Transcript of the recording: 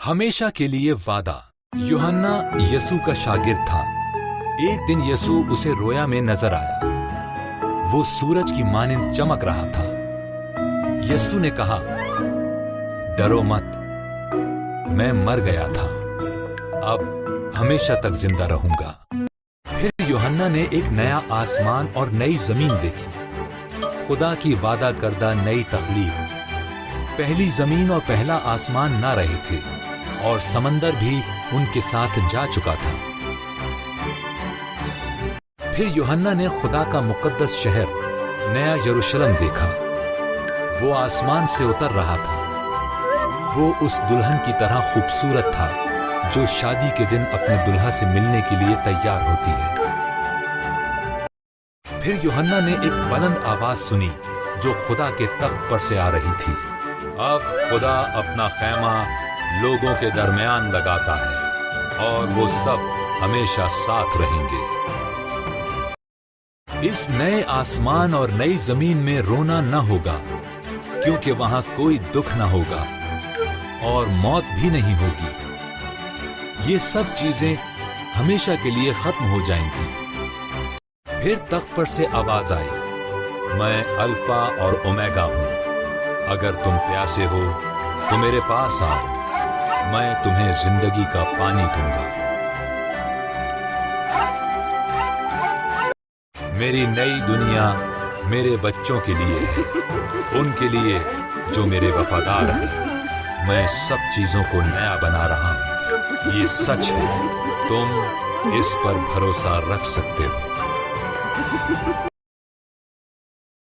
ہمیشہ کے لیے وعدہ۔ یوحنا یسوع کا شاگرد تھا۔ ایک دن یسوع اسے رویا میں نظر آیا۔ وہ سورج کی مانند چمک رہا تھا۔ یسوع نے کہا، ڈرو مت، میں مر گیا تھا، اب ہمیشہ تک زندہ رہوں گا۔ پھر یوحنا نے ایک نیا آسمان اور نئی زمین دیکھی، خدا کی وعدہ کردہ نئی تخلیق۔ پہلی زمین اور پہلا آسمان نہ رہے تھے، اور سمندر بھی ان کے ساتھ جا چکا تھا۔ پھر یوحنا نے خدا کا مقدس شہر نیا یروشلم دیکھا۔ وہ آسمان سے اتر رہا تھا۔ وہ اس دلہن کی طرح خوبصورت تھا جو شادی کے دن اپنے دلہا سے ملنے کے لیے تیار ہوتی ہے۔ پھر یوحنا نے ایک بلند آواز سنی جو خدا کے تخت پر سے آ رہی تھی، اب خدا اپنا خیمہ لوگوں کے درمیان لگاتا ہے، اور وہ سب ہمیشہ ساتھ رہیں گے۔ اس نئے آسمان اور نئی زمین میں رونا نہ ہوگا، کیونکہ وہاں کوئی دکھ نہ ہوگا اور موت بھی نہیں ہوگی۔ یہ سب چیزیں ہمیشہ کے لیے ختم ہو جائیں گی۔ پھر تخت پر سے آواز آئی، میں الفا اور اومیگا ہوں، اگر تم پیاسے ہو تو میرے پاس آؤ، میں تمہیں زندگی کا پانی دوں گا۔ میری نئی دنیا میرے بچوں کے لیے ہے، ان کے لیے جو میرے وفادار ہیں۔ میں سب چیزوں کو نیا بنا رہا ہوں، یہ سچ ہے، تم اس پر بھروسہ رکھ سکتے ہو۔